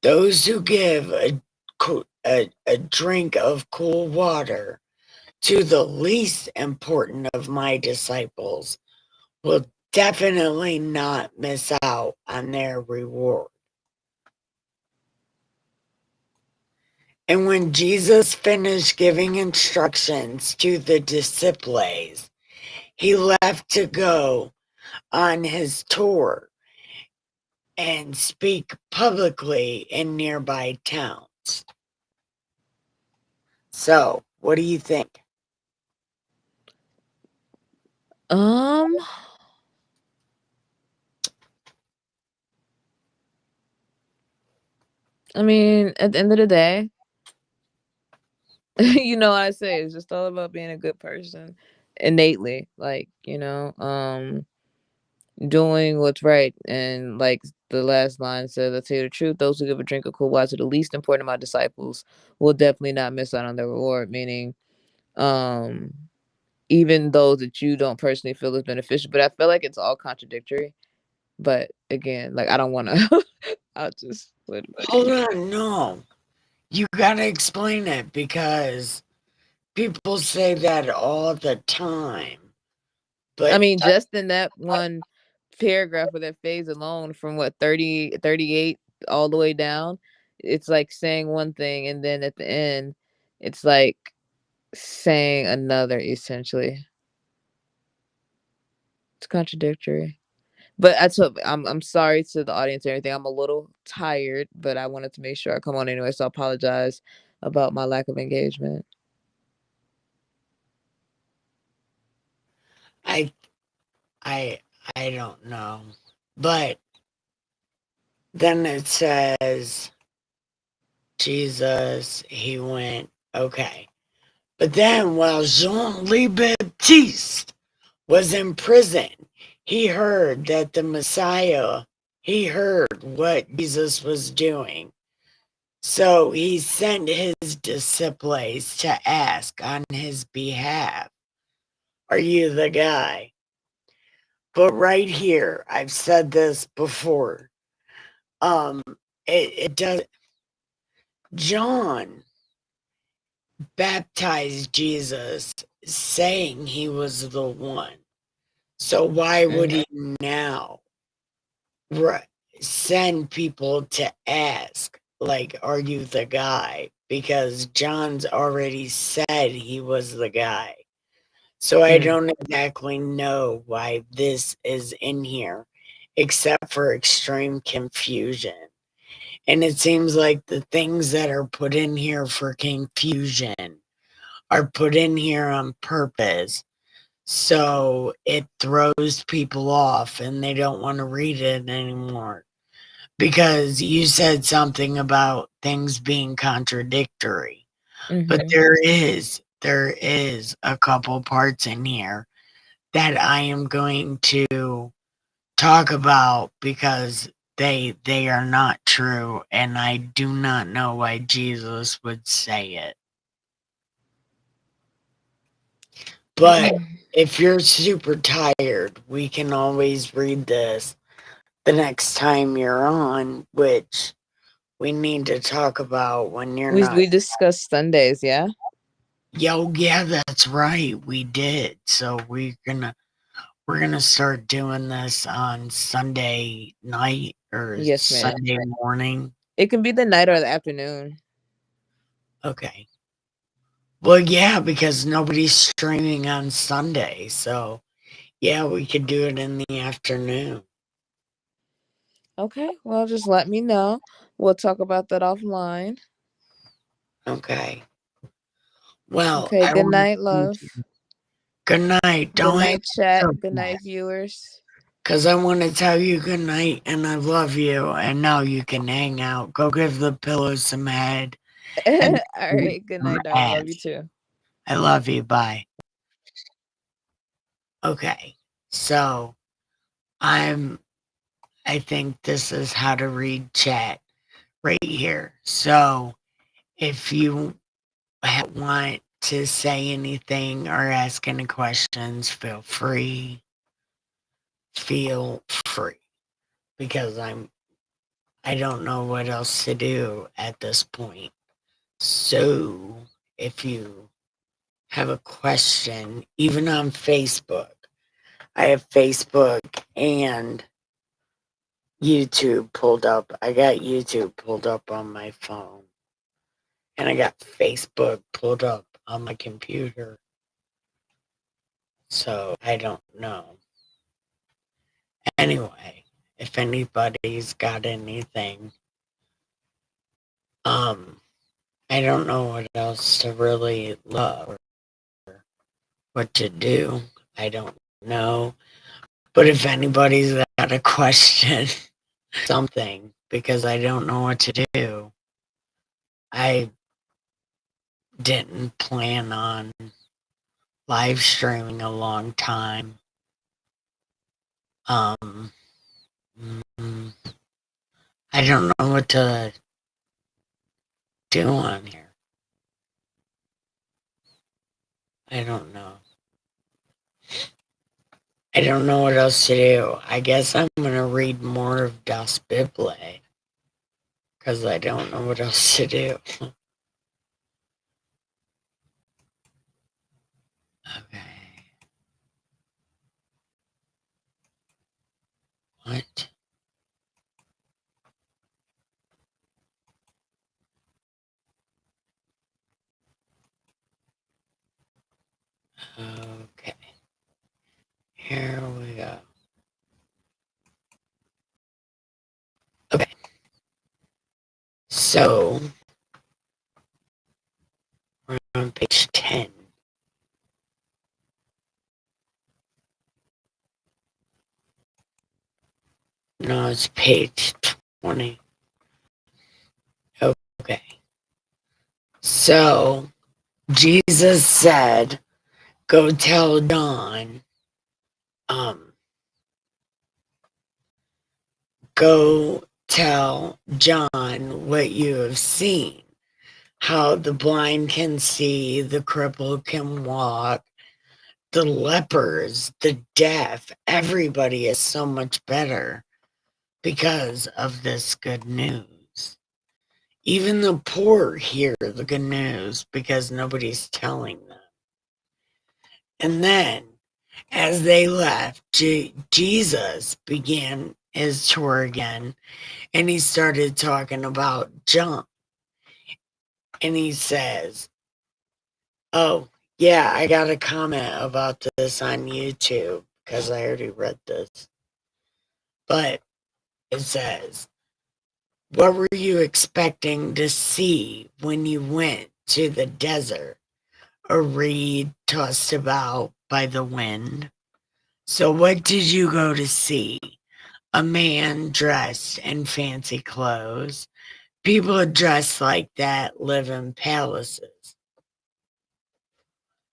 Those who give a drink of cool water to the least important of my disciples will definitely not miss out on their reward. And when Jesus finished giving instructions to the disciples, he left to go on his tour and speak publicly in nearby towns. So, what do you think? Um, I mean, at the end of the day, you know what I say, it's just all about being a good person innately. Like, doing what's right. And like the last line says, I tell you the truth, those who give a drink of cool water to the least important of my disciples will definitely not miss out on their reward. Meaning, um, even those that you don't personally feel is beneficial. But I feel like it's all contradictory. But again, like I don't wanna I'll just let it Hold be. on, no. You gotta explain it because people say that all the time. I But mean, just in that one paragraph or that phase alone from what 38 all the way down, it's like saying one thing and then at the end it's like saying another essentially. It's contradictory. But I'm sorry to the audience and everything. I'm a little tired, but I wanted to make sure I come on anyway, so I apologize about my lack of engagement. I I I don't know. But then it says Jesus, he went, okay. But then while Jean Louis Baptiste was in prison, he heard that the Messiah, he heard what Jesus was doing. So he sent his disciples to ask on his behalf, are you the guy? But right here, I've said this before. Um, it does. John baptized Jesus saying he was the one. So why would Mm. he now send people to ask, like, are you the guy? Because John's already said he was the guy. So I Mm. don't exactly know why this is in here, except for extreme confusion. And it seems like the things that are put in here for confusion are put in here on purpose. So it throws people off and they don't want to read it anymore. Because you said something about things being contradictory. But Mm-hmm. there is a couple parts in here that I am going to talk about because they are not true and I do not know why Jesus would say it. But if you're super tired, we can always read this the next time you're on, which we need to talk about when you're not. We discussed Sundays, yeah? Yo, yeah, that's right. We did. So we're gonna start doing this on Sunday night or Yes, ma'am. Sunday morning. It can be the night or the afternoon. Okay. Well, yeah, because nobody's streaming on Sunday. So yeah, we could do it in the afternoon. Okay, well, just let me know. We'll talk about that offline. Okay. Well, Okay, I good want to night, thank love. you. Good night. Good Don't hang night, chat. up Good yet. night, viewers. Because I want to tell you good night and I love you. And now you can hang out. Go give the pillow some head and All right, good some night, darling. Love you ass. too. I love you. Bye. Okay. So I'm, I think this is how to read chat right here. So if you want to say anything or ask any questions, feel free. Feel free. Because I don't know what else to do at this point. So if you have a question, even on Facebook, I have Facebook and YouTube pulled up. I got YouTube pulled up on my phone. And I got Facebook pulled up on my computer. So I don't know. Anyway, if anybody's got anything, um, I don't know what else to really love or what to do. I don't know. But if anybody's got a question, something, because I don't know what to do, I didn't plan on live streaming a long time. Um, mm, I don't know what to do on here. I don't know. I don't know what else to do. I guess I'm going to read more of Das Bible because I don't know what else to do. Okay. What? Okay. Here we go. Okay. So we're on page 10. No, it's page 20. Okay. So Jesus said, go tell John, um, go tell John what you have seen, how the blind can see, the crippled can walk, the lepers, the deaf, everybody is so much better because of this good news. Even the poor hear the good news because nobody's telling them. And then, as they left, Jesus began his tour again, and he started talking about John. And he says, oh, yeah, I got a comment about this on YouTube because I already read this. But it says, What were you expecting to see when you went to the desert? A reed tossed about by the wind? So, what did you go to see? A man dressed in fancy clothes. People dressed like that live in palaces.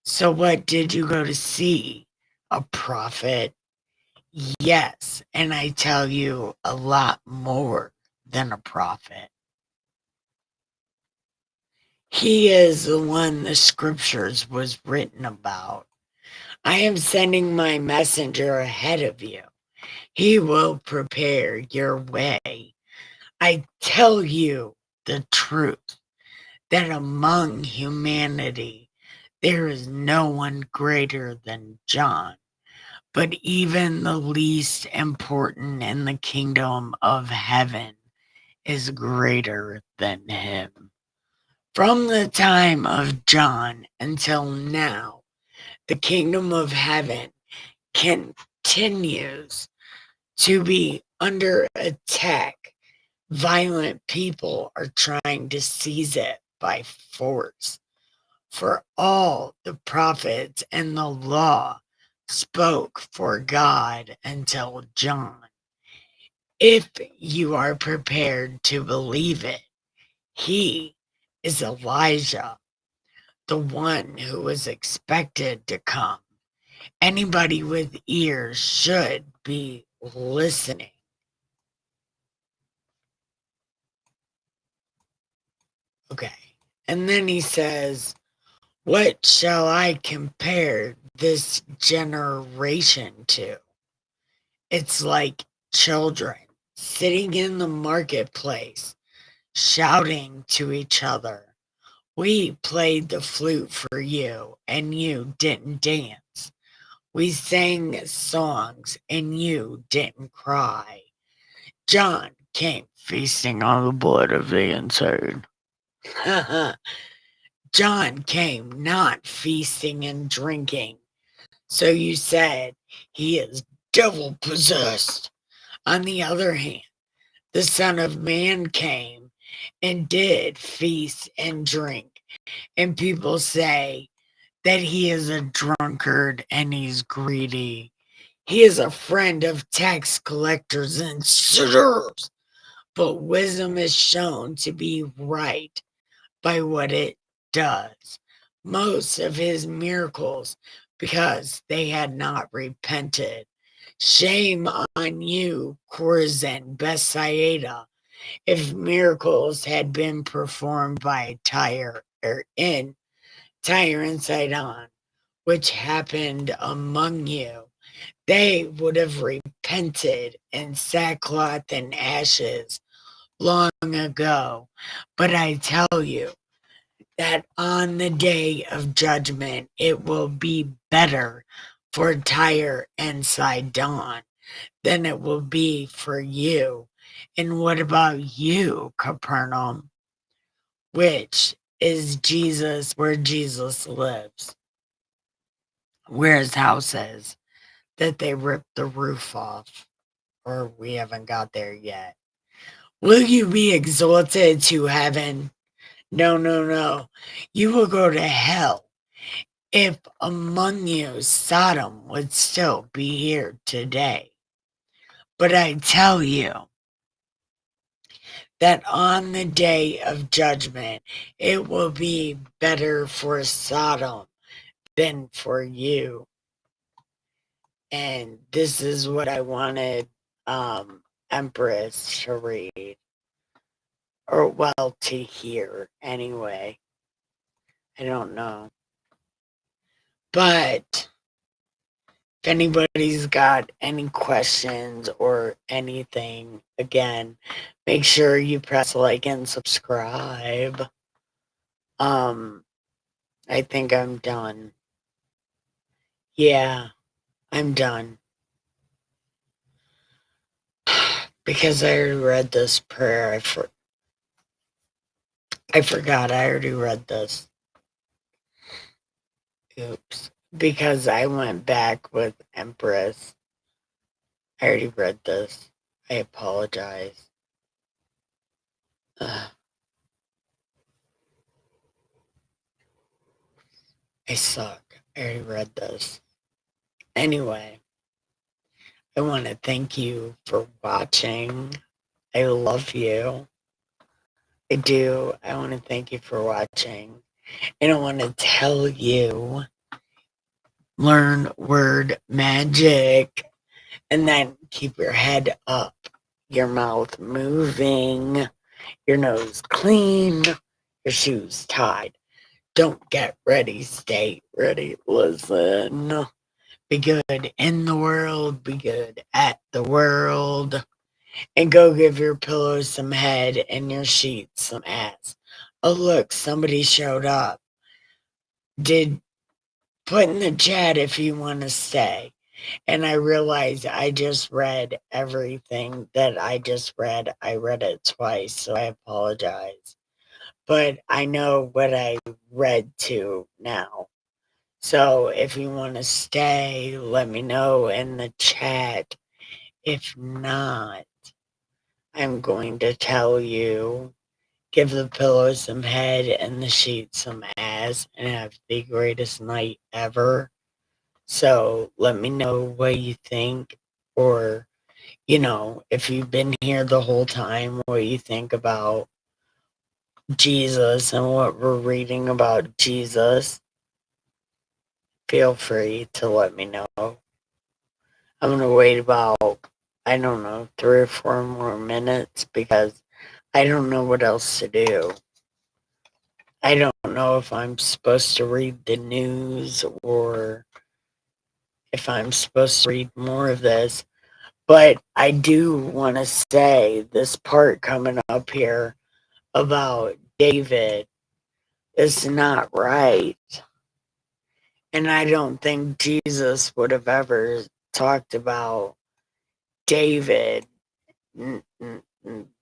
So, what did you go to see? A prophet? Yes, and I tell you a lot more than a prophet. He is the one the scriptures was written about. I am sending my messenger ahead of you. He will prepare your way. I tell you the truth that among humanity there is no one greater than John, but even the least important in the kingdom of heaven is greater than him. From the time of John until now, the kingdom of heaven continues to be under attack. Violent people are trying to seize it by force. For all the prophets and the law spoke for God until John. If you are prepared to believe it, he is Elijah, the one who was expected to come. Anybody with ears should be listening. Okay. And then he says, what shall I compare this generation to? It's like children sitting in the marketplace, shouting to each other. We played the flute for you, and you didn't dance. We sang songs, and you didn't cry. John came feasting on the blood of the insane. John came not feasting and drinking. So you said he is devil possessed. On the other hand, the Son of Man came and did feast and drink. And people say that he is a drunkard and he's greedy. He is a friend of tax collectors and sinners. But wisdom is shown to be right by what it does. Most of his miracles because they had not repented. Shame on you, Chorazin, Bethsaida, if miracles had been performed by Tyre or in Tyre and Sidon, which happened among you, they would have repented in sackcloth and ashes long ago. But I tell you that on the day of judgment it will be better for Tyre and Sidon than it will be for you. And what about you, Capernaum? Which is Jesus, where Jesus lives, where his house is, that they ripped the roof off, or we haven't got there yet. Will you be exalted to heaven? No, no, no. You will go to hell. If among you Sodom would still be here today. But I tell you that on the day of judgment, it will be better for Sodom than for you. And this is what I wanted Empress to read, or well, to hear anyway. I don't know. But if anybody's got any questions or anything, again, make sure you press like and subscribe. I think I'm done. Yeah, I'm done. Because I already read this prayer. I forgot I already read this. Oops. Because I went back with Empress. I already read this. I apologize. Uh, I suck. I already read this. Anyway, I want to thank you for watching. I love you. I do. I want to thank you for watching. And I want to tell you learn word magic and then keep your head up, your mouth moving, your nose clean, your shoes tied. Don't get ready, stay ready. Listen. Be good in the world, be good at the world, and go give your pillows some head and your sheets some ass. Oh, look, somebody showed up. Did put in the chat if you want to stay. And I realized I just read everything that I just read. I read it twice, so I apologize. But I know what I read to now. So if you want to stay, let me know in the chat. If not, I'm going to tell you give the pillow some head and the sheet some ass and have the greatest night ever. So let me know what you think, or, if you've been here the whole time, what you think about Jesus and what we're reading about Jesus. Feel free to let me know. I'm going to wait about, I don't know, 3 or 4 more minutes because I don't know what else to do. I don't know if I'm supposed to read the news or if I'm supposed to read more of this. But I do want to say this part coming up here about David is not right. And I don't think Jesus would have ever talked about David.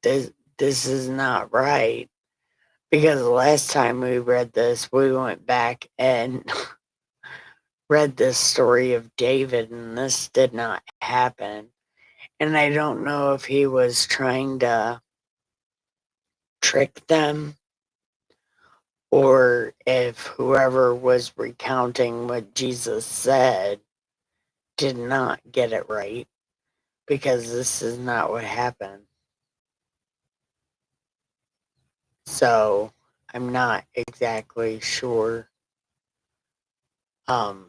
This is not right. Because the last time we read this, we went back and read this story of David, and this did not happen. And I don't know if he was trying to trick them or if whoever was recounting what Jesus said did not get it right, because this is not what happened. So I'm not exactly sure. Um,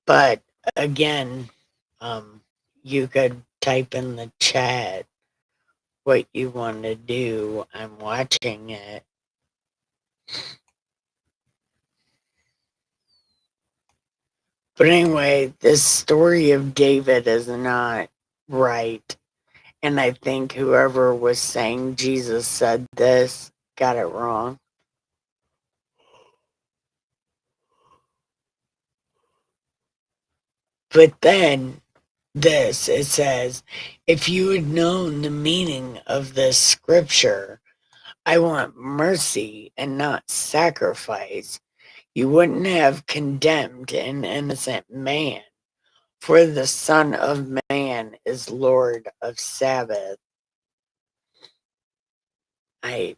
but again, you could type in the chat what you want to do. I'm watching it. But anyway, this story of David is not right. And I think whoever was saying Jesus said this got it wrong. But then it says, if you had known the meaning of this scripture, I want mercy and not sacrifice, you wouldn't have condemned an innocent man, for the Son of Man is Lord of Sabbath. I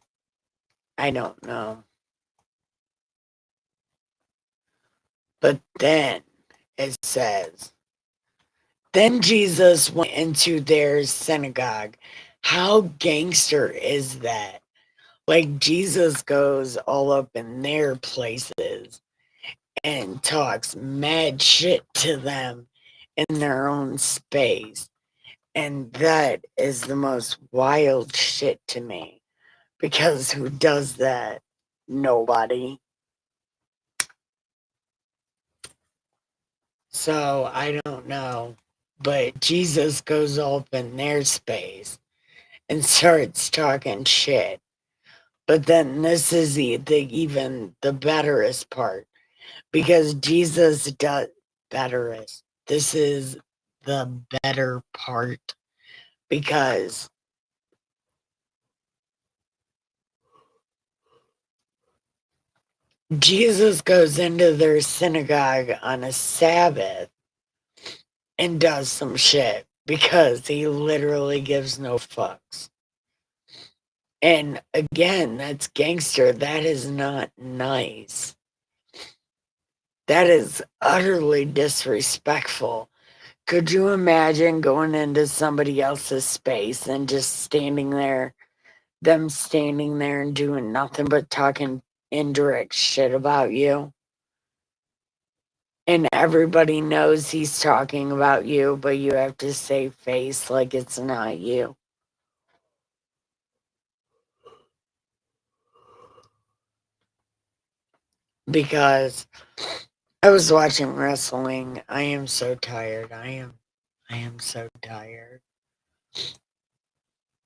don't know. But then it says, then Jesus went into their synagogue. How gangster is that? Like, Jesus goes all up in their places and talks mad shit to them in their own space. And that is the most wild shit to me. Because who does that? Nobody. So I don't know. But Jesus goes up in their space and starts talking shit. But then this is even the betterest part. Because Jesus does betterest. This is the better part. Because Jesus goes into their synagogue on a Sabbath and does some shit because he literally gives no fucks. And again, that's gangster. That is not nice. That is utterly disrespectful. Could you imagine going into somebody else's space and just standing there, them standing there and doing nothing but talking indirect shit about you? And everybody knows he's talking about you, but you have to save face like it's not you. Because I was watching wrestling. I am so tired. I am so tired.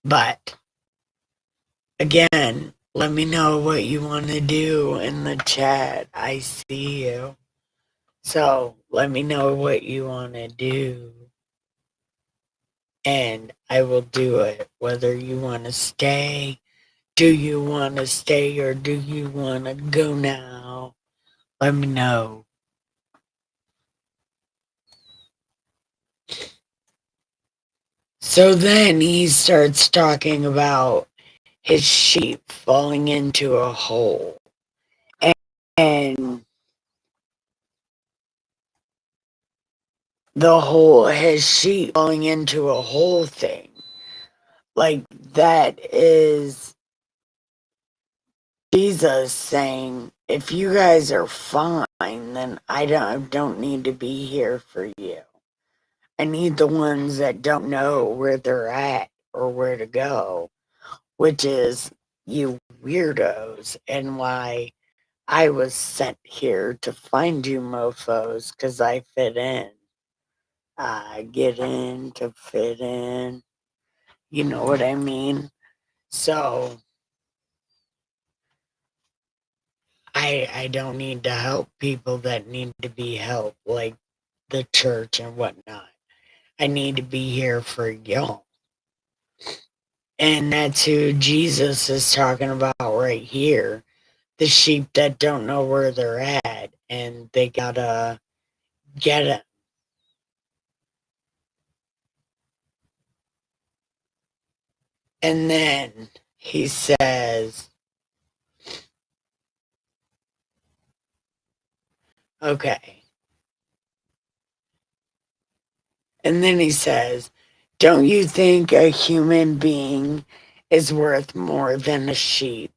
But again, let me know what you want to do in the chat. I see you. So let me know what you want to do. And I will do it. Whether you want to stay, do you want to stay or do you want to go now? Let me know. So then he starts talking about his sheep falling into a hole. And the whole, his sheep falling into a hole thing. Like, that is Jesus saying, if you guys are fine, then I don't need to be here for you. I need the ones that don't know where they're at or where to go, which is you weirdos, and why I was sent here to find you mofos, because I fit in. I get in to fit in. You know what I mean? So I don't need to help people that need to be helped, like the church and whatnot. I need to be here for y'all. And that's who Jesus is talking about right here. The sheep that don't know where they're at, and they gotta get it. And then he says, okay. And then he says, don't you think a human being is worth more than a sheep?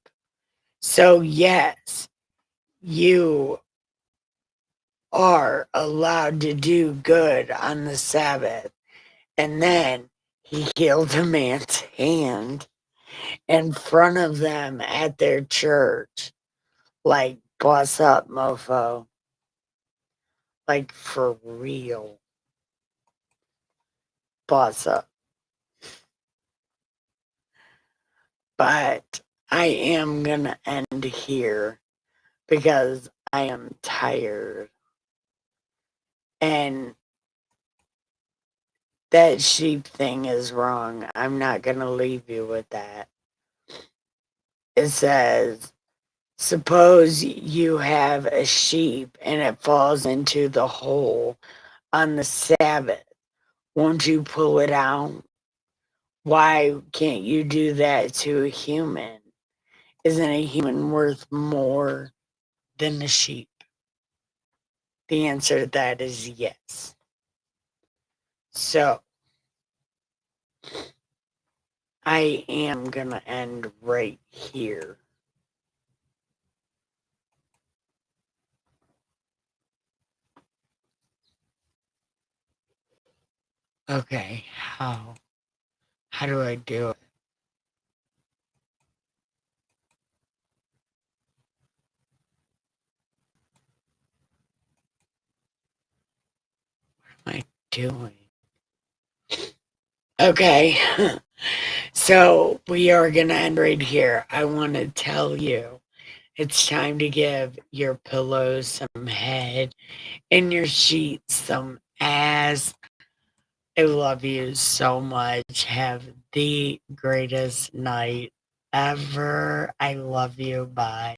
So, yes, you are allowed to do good on the Sabbath. And then he healed a man's hand in front of them at their church. Like, boss up, mofo. Like, for real. Boss up. But I am going to end here because I am tired. And that sheep thing is wrong. I'm not going to leave you with that. It says, suppose you have a sheep and it falls into the hole on the Sabbath. Won't you pull it out? Why can't you do that to a human? Isn't a human worth more than a sheep? The answer to that is yes. So, I am going to end right here. Okay, how? How do I do it? What am I doing? Okay, so we are going to end right here. I want to tell you it's time to give your pillows some head and your sheets some ass. I love you so much. Have the greatest night ever. I love you. Bye.